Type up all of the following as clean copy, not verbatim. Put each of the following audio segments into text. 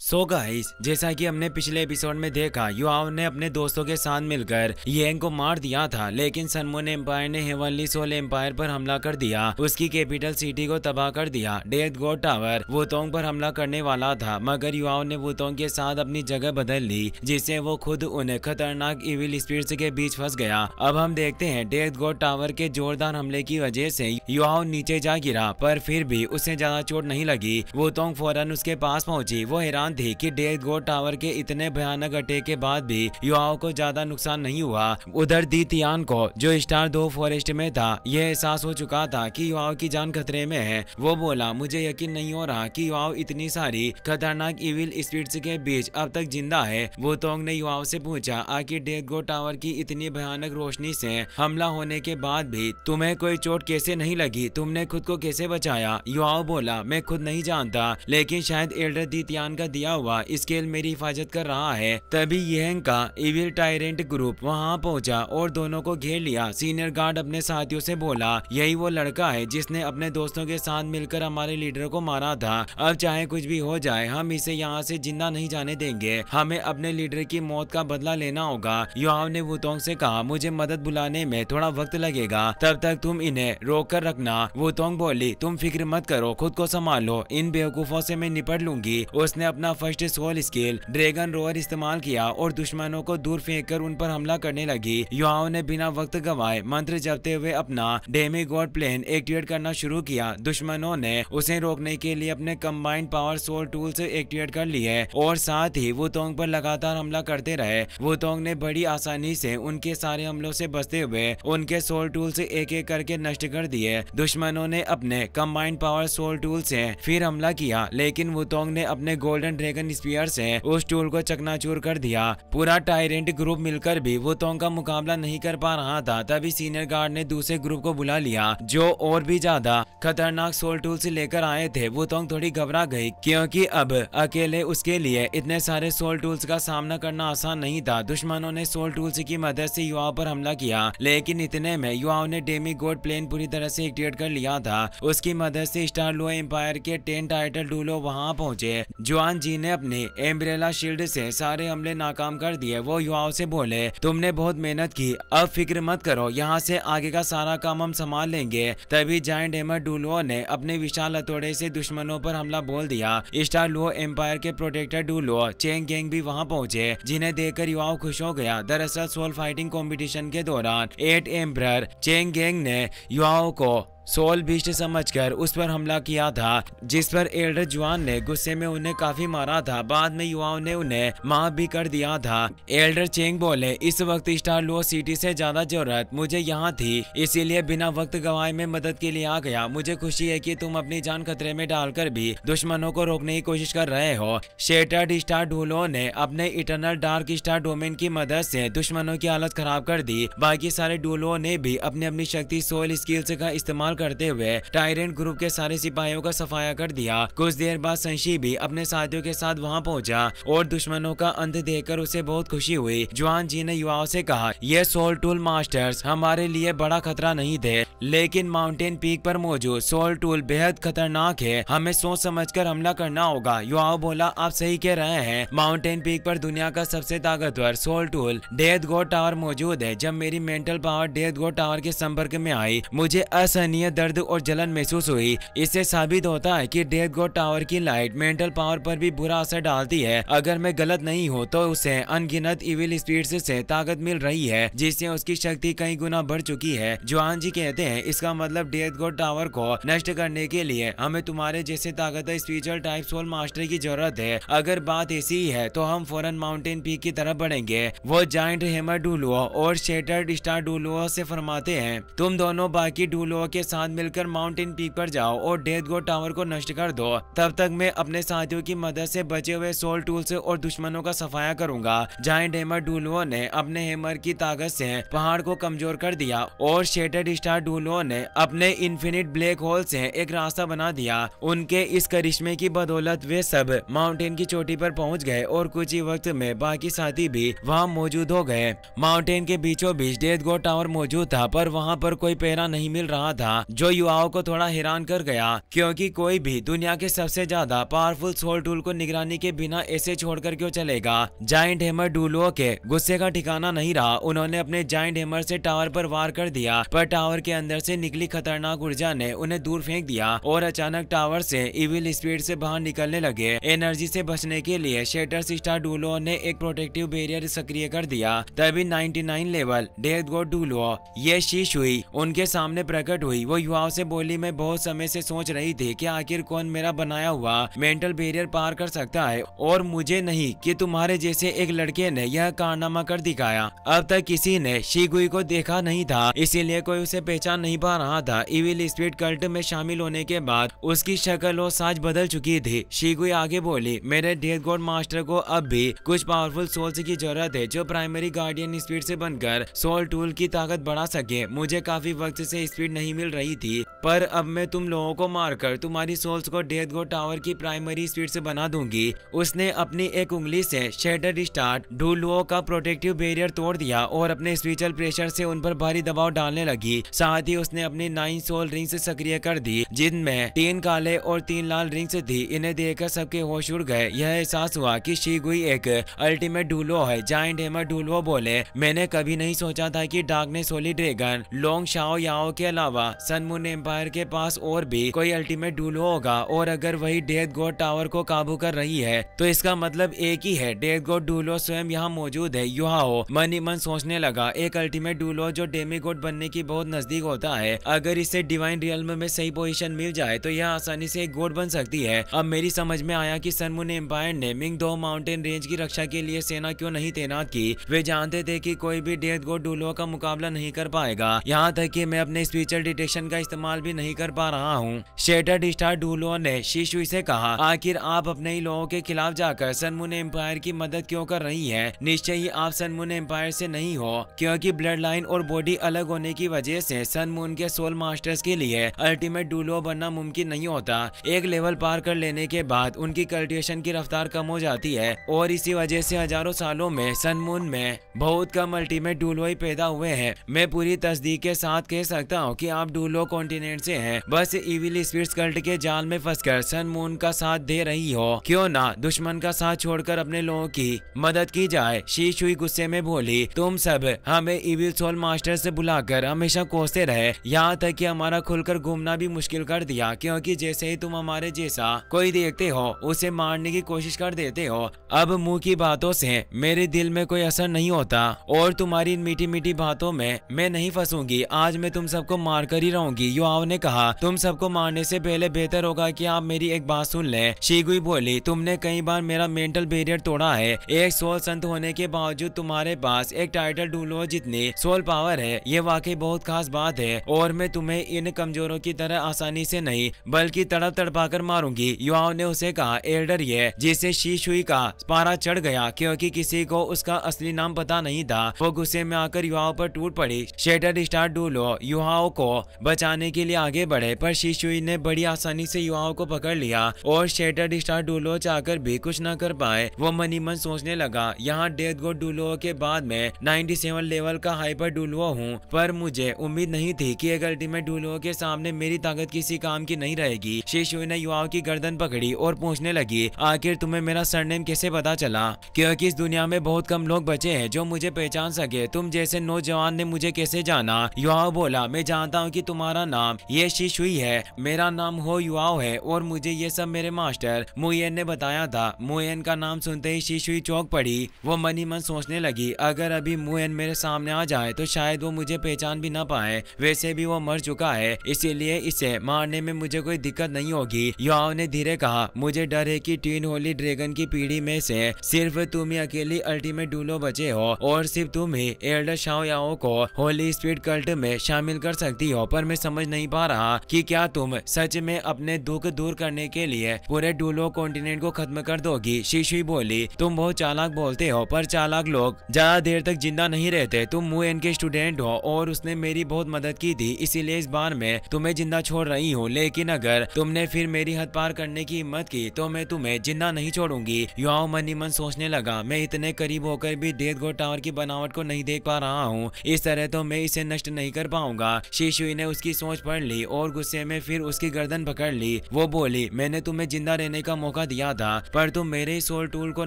So guys, जैसा कि हमने पिछले एपिसोड में देखा, युआव ने अपने दोस्तों के साथ मिलकर येंग को मार दिया था, लेकिन सनमून एम्पायर ने हेवनली सोल एम्पायर पर हमला कर दिया, उसकी कैपिटल सिटी को तबाह कर दिया। डेथ गॉड टावर वुतोंग पर हमला करने वाला था, मगर युआव ने वुतोंग के साथ अपनी जगह बदल ली, जिससे वो खुद उन खतरनाक इविल स्पिरिट्स के बीच फंस गया। अब हम देखते हैं डेथ गॉड टावर के जोरदार हमले की वजह से युआव नीचे जा गिरा, पर फिर भी उसे ज्यादा चोट नहीं लगी। वुतोंग फौरन उसके पास पहुंची। वो हैरान थी कि डेथ गॉड टावर के इतने भयानक अटैक के बाद भी युआओ को ज्यादा नुकसान नहीं हुआ। उधर दी तियान को, जो स्टार 2 फॉरेस्ट में था, यह एहसास हो चुका था कि युआओ की जान खतरे में है। वो बोला, मुझे यकीन नहीं हो रहा कि युआओ इतनी सारी खतरनाक इविल स्पिरिट्स के बीच अब तक जिंदा है। वुतोंग ने युआओ से पूछा, आखिर डेथ गॉड टावर की इतनी भयानक रोशनी से हमला होने के बाद भी तुम्हें कोई चोट कैसे नहीं लगी? तुमने खुद को कैसे बचाया? युआओ बोला, मैं खुद नहीं जानता, लेकिन शायद एल्डर दी तियान का दिया हुआ स्केल मेरी हिफाजत कर रहा है। तभी येंग का इविल टायरेंट ग्रुप वहां पहुंचा और दोनों को घेर लिया। सीनियर गार्ड अपने साथियों से बोला, यही वो लड़का है जिसने अपने दोस्तों के साथ मिलकर हमारे लीडर को मारा था। अब चाहे कुछ भी हो जाए, हम इसे यहाँ से जिंदा नहीं जाने देंगे। हमें अपने लीडर की मौत का बदला लेना होगा। युआव ने वुतोंग से कहा, मुझे मदद बुलाने में थोड़ा वक्त लगेगा, तब तक तुम इन्हें रोक कर रखना। वुतोंग बोली, तुम फिक्र मत करो, खुद को संभालो, इन बेवकूफों से मैं निपट लूंगी। उसने अपना first soul scale dragon roar इस्तेमाल किया और दुश्मनों को दूर फेंककर उन पर हमला करने लगी। युआओ ने बिना वक्त गवाए मंत्र जपते हुए अपना डेमी गॉड प्लेन एक्टिवेट करना शुरू किया। दुश्मनों ने उसे रोकने के लिए अपने कंबाइंड पावर सोल टूल से एक्टिवेट कर लिए और साथ ही वुतोंग पर लगातार हमला करते रहे। वुतोंग ने बड़ी आसानी से उनके सारे हमलों से बचते हुए उनके सोल टूल से एक एक करके नष्ट कर दिए। दुश्मनों ने अपने कंबाइंड पावर सोल टूल से फिर हमला किया, लेकिन वुतोंग ने अपने गोल्डन ड्रैगन स्पीयर से उस टूल को चकनाचूर कर दिया। पूरा टायरेंट ग्रुप मिलकर भी वुतोंग का मुकाबला नहीं कर पा रहा था। तभी सीनियर गार्ड ने दूसरे ग्रुप को बुला लिया, जो और भी ज्यादा खतरनाक सोल टूल से लेकर आए थे। वुतोंग थोड़ी घबरा गई, क्योंकि अब अकेले उसके लिए इतने सारे सोल टूल्स का सामना करना आसान नहीं था। दुश्मनों ने सोल टूल्स की मदद से युआओ पर हमला किया, लेकिन इतने में युआओ ने डेमी गॉड प्लेन पूरी तरह से एक्टिवेट कर लिया था। उसकी मदद से स्टार लो एम्पायर के 10 टाइटल डूलो वहां पहुंचे। जुआन जी ने अपने एम्ब्रेला शील्ड से सारे हमले नाकाम कर दिए। वो युआओ से बोले, तुमने बहुत मेहनत की, अब फिक्र मत करो, यहाँ से आगे का सारा काम हम संभाल लेंगे। तभी जायंट हैमर डुलो ने अपने विशाल हथौड़े से दुश्मनों पर हमला बोल दिया। स्टार लो एम्पायर के प्रोटेक्टर डुलो चेंग गैंग भी वहां पहुंचे, जिन्हें देखकर युआओ खुश हो गया। दरअसल सोल फाइटिंग कॉम्पिटिशन के दौरान 8 एम्पर चेंग गैंग ने युआओ को सोल बीस्ट समझकर उस पर हमला किया था, जिस पर एल्डर जुआन ने गुस्से में उन्हें काफी मारा था। बाद में युआओं ने उन्हें माफ भी कर दिया था। एल्डर चेंग बोले, इस वक्त स्टार लो सिटी से ज्यादा जरूरत मुझे यहाँ थी, इसीलिए बिना वक्त गवाए मैं मदद के लिए आ गया। मुझे खुशी है कि तुम अपनी जान खतरे में डालकर भी दुश्मनों को रोकने की कोशिश कर रहे हो। शेटर्ड स्टार डूलो ने अपने इटर्नल डार्क स्टार डोमेन की मदद से दुश्मनों की हालत खराब कर दी। बाकी सारे डूलो ने भी अपनी अपनी शक्ति सोल स्किल्स का इस्तेमाल करते हुए टायरेंट ग्रुप के सारे सिपाहियों का सफाया कर दिया। कुछ देर बाद संशी भी अपने साथियों के साथ वहां पहुंचा और दुश्मनों का अंत देखकर उसे बहुत खुशी हुई। जुआन जी ने युआओं से कहा, ये सोल टूल मास्टर्स हमारे लिए बड़ा खतरा नहीं थे, लेकिन माउंटेन पीक पर मौजूद सोल टूल बेहद खतरनाक है, हमें सोच समझकर हमला करना होगा। युआओ बोला, आप सही कह रहे हैं, माउंटेन पीक पर दुनिया का सबसे ताकतवर soul tool death god tower मौजूद है। जब मेरी mental power death god tower के संपर्क में आई, मुझे असहनीय दर्द और जलन महसूस हुई। इससे साबित होता है कि डेथ गॉड टावर की लाइट मेंटल पावर पर भी बुरा असर डालती है। अगर मैं गलत नहीं हूँ तो उसे अनगिनत इविल स्पिरिट्स से ताकत मिल रही है, जिससे उसकी शक्ति कई गुना बढ़ चुकी है। जुआन जी कहते हैं, इसका मतलब डेथ गॉड टावर को नष्ट करने के लिए हमें तुम्हारे जैसे ताकतवर स्पिरिचुअल टाइप सोल मास्टर की जरूरत है। अगर बात ऐसी ही है तो हम फौरन माउंटेन पीक की तरफ बढ़ेंगे। वो जायंट हैमर डुलो और शेटर्ड स्टार डुलो से फरमाते हैं, तुम दोनों बाकी डुलो के साथ मिलकर माउंटेन पीक पर जाओ और डेथ गॉड टावर को नष्ट कर दो। तब तक मैं अपने साथियों की मदद से बचे हुए सोल टूल से और दुश्मनों का सफाया करूंगा। जायंट हैमर डुलो ने अपने हैमर की ताकत से पहाड़ को कमजोर कर दिया और शेटर्ड स्टार डुलो ने अपने इन्फिनिट ब्लैक होल से एक रास्ता बना दिया। उनके इस करिश्मे की बदौलत वे सब माउंटेन की चोटी पर पहुंच गए और कुछ ही वक्त में बाकी साथी भी वहां मौजूद हो गए। माउंटेन के बीचों बीच डेथ गॉड टावर मौजूद था, पर वहां पर कोई पहरा नहीं मिल रहा था। जो युवाओं को थोड़ा हैरान कर गया, क्योंकि कोई भी दुनिया के सबसे ज्यादा पावरफुल सोल टूल को निगरानी के बिना ऐसे छोड़कर क्यों चलेगा। जायंट हैमर डुलुओ के गुस्से का ठिकाना नहीं रहा। उन्होंने अपने जायंट हैमर से टावर पर वार कर दिया, पर टावर के अंदर से निकली खतरनाक ऊर्जा ने उन्हें दूर फेंक दिया और अचानक टावर से इविल स्पीड से बाहर निकलने लगे। एनर्जी से बचने के लिए शेटर स्टार डुलुओ ने एक प्रोटेक्टिव बैरियर सक्रिय कर दिया। तभी 99 लेवल डेथ गॉड डुलुओ ये शिशुई उनके सामने प्रकट हुई। वो युवाओं से बोली, मैं बहुत समय से सोच रही थी कि आखिर कौन मेरा बनाया हुआ मेंटल बैरियर पार कर सकता है, और मुझे नहीं कि तुम्हारे जैसे एक लड़के ने यह कारनामा कर दिखाया। अब तक किसी ने शिगुई को देखा नहीं था, इसीलिए कोई उसे पहचान नहीं पा रहा था। इविल स्पिरिट कल्ट में शामिल होने के बाद उसकी शक्ल और साज बदल चुकी थी। शिगुई आगे बोली, मेरे डेथ गॉड मास्टर को अब भी कुछ पावरफुल सोल्स की जरूरत है जो प्राइमरी गार्डियन स्पिरिट से बनकर सोल टूल की ताकत बढ़ा सके। मुझे काफी वक्त से स्पिरिट नहीं मिल रही थी, पर अब मैं तुम लोगों को मारकर तुम्हारी सोल्स को डेथ गॉड टावर की प्राइमरी स्पिरिट से बना दूंगी। उसने अपनी एक उंगली से शेटर स्टार डुलुओ का प्रोटेक्टिव बैरियर तोड़ दिया और अपने स्पिरिचुअल प्रेशर से उन पर भारी दबाव डालने लगी। साथ ही उसने अपनी 9 सोल रिंग्स सक्रिय कर दी, जिनमें 3 काले और 3 लाल रिंग्स थी। इन्हें देखकर सबके होश उड़ गए। यह एहसास हुआ कि शिगुई एक अल्टीमेट डुलुओ है। जायंट हैमर डुलुओ बोले, मैंने कभी नहीं सोचा था कि डार्कनेस होली ड्रैगन लोंग शाओ याओ के अलावा सन मून एम्पायर के पास और भी कोई अल्टीमेट डुलुओ होगा, और अगर वही डेथ गॉड टावर को काबू कर रही है तो इसका मतलब एक ही है, डेथ गॉड डुलुओ स्वयं यहाँ मौजूद है। युहाओ मन ही मन सोचने लगा, एक अल्टीमेट डुलुओ जो डेमी गॉड बनने की बहुत नजदीक होता है, अगर इसे डिवाइन रियल्म में सही पोजीशन मिल जाए तो यह आसानी से एक गॉड बन सकती है। अब मेरी समझ में आया कि सन मून एम्पायर ने मिंगदो माउंटेन रेंज की रक्षा के लिए सेना क्यों नहीं तैनात की। वे जानते थे कि कोई भी डेथ गॉड डुलुओ का मुकाबला नहीं कर पाएगा। यहाँ तक कि मैं अपने स्पिरिचुअल डिटेक्शन का इस्तेमाल भी नहीं कर पा रहा हूँ। शेटर्ड स्टार डुलुओ ने शिशुई से कहा, आखिर आप अपने ही लोगों के खिलाफ जाकर सन मून एम्पायर की मदद क्यों कर रही है? निश्चय ही आप सन मून एम्पायर से नहीं हो, क्योंकि ब्लड लाइन और बॉडी अलग होने की वजह से सन मून के सोल मास्टर्स के लिए अल्टीमेट डुलुओ बनना मुमकिन नहीं होता। एक लेवल पार कर लेने के बाद उनकी कल्टिवेशन की रफ्तार कम हो जाती है, और इसी वजह से हजारों सालों में सन मून में बहुत कम अल्टीमेट डुलुओ ही पैदा हुए हैं। मैं पूरी तस्दीक के साथ कह सकता हूँ कि आप डुलुओ कॉन्टिनेंट से हैं, बस इविल स्पिरिट्स कल्ट के जाल में फंसकर सन मून का साथ दे रही हो। क्यों ना दुश्मन का साथ छोड़कर अपने लोगों की मदद की जाए। शिशुई गुस्से में बोली, तुम सब हमें इविल सोल मास्टर से बुलाकर हमेशा कोसते रहे, यहाँ तक कि हमारा खुलकर घूमना भी मुश्किल कर दिया, क्योंकि जैसे ही तुम हमारे जैसा कोई देखते हो उसे मारने की कोशिश कर देते हो। अब मुंह की बातों से मेरे दिल में कोई असर नहीं होता, और तुम्हारी मीठी मीठी बातों में मैं नहीं फंसूंगी। आज मैं तुम सबको मार कर ही रहूंगी। युआओ ने कहा, तुम सबको मारने से पहले बेहतर होगा कि आप मेरी एक बात सुन लें। शिगुई बोली, तुमने कई बार मेरा मेंटल बैरियर तोड़ा है। एक सोल संत होने के बावजूद तुम्हारे पास एक टाइटल डुलुओ जितनी सोल पावर है, ये वाकई बहुत खास बात है, और मैं तुम्हें इन कमजोरों की तरह आसानी से नहीं बल्कि तड़प तड़पाकर मारूंगी। युआओ ने उसे कहा, एल्डर ये, जिससे शिशुई का पारा चढ़ गया, क्योंकि किसी को उसका असली नाम पता नहीं था। वो गुस्से में आकर युआओ पर टूट पड़ी। शेटर स्टार डुलुओ युआओ को बचाने के लिए आगे बढ़े, पर शिशुई ने बड़ी आसानी से युआओ को पकड़ लिया, और शेटर स्टार डुलुओ चाहकर भी कुछ न कर पाए। वो मन ही मन सोचने लगा, यहाँ डेथ गॉड डुलुओ के बाद में 97 लेवल का हाइपर डुलुओ हूँ, पर मुझे उम्मीद नहीं थी कि एक अल्टीमेट डुलुओ के सामने मेरी ताकत किसी काम की नहीं रहेगी। शिशुई ने युआओ की गर्दन पकड़ी और पूछने लगी, आखिर तुम्हें मेरा सरनेम कैसे पता चला? क्योंकि इस दुनिया में बहुत कम लोग बचे हैं जो मुझे पहचान सके। तुम जैसे नौजवान ने मुझे कैसे जाना? युआओ बोला, मैं जानता हूँ कि तुम्हारा नाम ये शिशुई है, मेरा नाम हो युआओ है, और मुझे ये सब मेरे मास्टर मुयेन ने बताया था। मुयेन का नाम सुनते ही शिशुई चौंक पड़ी। वो मन ही मन सोचने लगी, अगर अभी मुयेन मेरे सामने आ जाए तो शायद वो मुझे पहचान भी ना पाए। वैसे भी वो मर चुका है, इसीलिए इसे मारने में मुझे कोई दिक्कत नहीं होगी। युआओ ने धीरे कहा, मुझे डर है कि टीन होली ड्रैगन की पीढ़ी में से सिर्फ तुम ही अकेली अल्टीमेट डुलुओ बचे हो, और सिर्फ तुम ही एल्डर शाओ याओ को होली स्पिरिट कल्ट में शामिल कर सकती हो। पर मैं समझ नहीं पा रहा कि क्या तुम सच में अपने दुख दूर करने के लिए पूरे डुलुओ कॉन्टिनेंट को खत्म कर दोगी? शिशुई बोली, तुम बहुत चालाक बोलते हो, पर चालाक लोग ज्यादा देर तक जिंदा नहीं रहते। तुम मुयेन के स्टूडेंट हो, और उसने मेरी बहुत मदद की थी, इसीलिए इस बार मैं तुम्हें जिंदा छोड़ रही हूँ। लेकिन अगर तुमने फिर मेरी हद पार करने की हिम्मत की तो मैं तुम्हें जिंदा नहीं छोड़ूंगी। युआओ मन ही मन सोचने लगा, मैं इतने करीब होकर भी डेथ गॉड टावर की बनावट को नहीं देख पा रहा हूँ, इस तरह तो मैं इसे नष्ट नहीं कर पाऊंगा। शिशुई ने उसकी सोच पढ़ ली और गुस्से में फिर उसकी गर्दन पकड़ ली। वो बोली, मैंने तुम्हें जिंदा रहने का मौका दिया था पर तुम मेरे सोल टूल को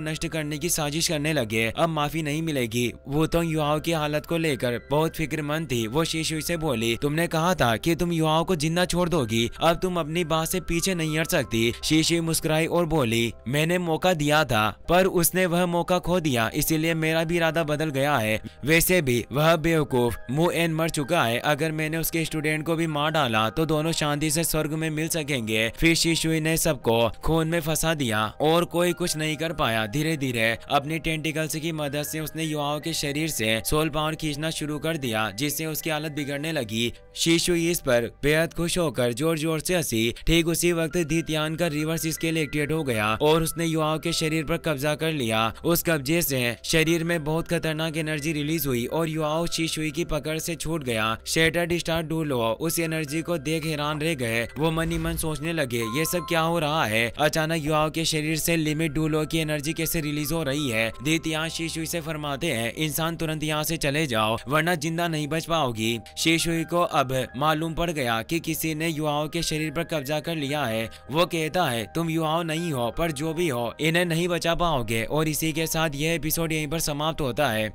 नष्ट करने की साजिश करने लगे, अब माफी नहीं मिलेगी। वो तो युआओ की हालत को लेकर बहुत फिक्रमंद थी। वो शीशुई से बोली, तुमने कहा था कि तुम युआओ को जिंदा छोड़ दोगी, अब तुम अपनी बात से पीछे नहीं हट सकती। शीशुई मुस्कुराई और बोली, मैंने मौका दिया था पर उसने वह मौका खो दिया, इसीलिए मेरा भी इरादा बदल गया है। वैसे भी वह बेवकूफ मु एन मर चुका है, अगर मैंने उसके स्टूडेंट को भी मार डाला तो दोनों शांति से स्वर्ग में मिल सकेंगे। फिर शीशुई ने सबको खून में फंसा दिया और कोई कुछ नहीं कर पाया। धीरे धीरे अपनी टेंटिकल्स की मदद से उसने युआओ के शरीर से सोल पावर खींचना शुरू कर दिया, जिससे उसकी हालत बिगड़ने लगी। शीशुई इस पर बेहद खुश होकर जोर जोर से हंसी। ठीक उसी वक्त धीतियान का रिवर्स स्केल एक्टिवेट हो गया और उसने युआओ के शरीर पर कब्जा कर लिया। उस कब्जे से शरीर में बहुत खतरनाक एनर्जी रिलीज हुई और युआओ शीशुई की पकड़ से छूट गया। शेटर्ड स्टार डूलो उस एनर्जी को देख हैरान रह गए। वो मन ही मन सोचने लगे, ये सब क्या हो रहा है? अचानक युआओ के शरीर से लिमिट डूलो की एनर्जी कैसे रिलीज हो रही है? धीतियान शीशुई से फरमाते हैं, इंसान तुरंत यहाँ से चले जाओ वरना जिंदा नहीं बच पाओगी। शीशुई को अब मालूम पड़ गया कि किसी ने युआओ के शरीर पर कब्जा कर लिया है। वो कहता है, तुम युआओ नहीं हो पर जो भी हो इन्हें नहीं बचा पाओगे। और इसी के साथ यह एपिसोड यहीं पर समाप्त होता है।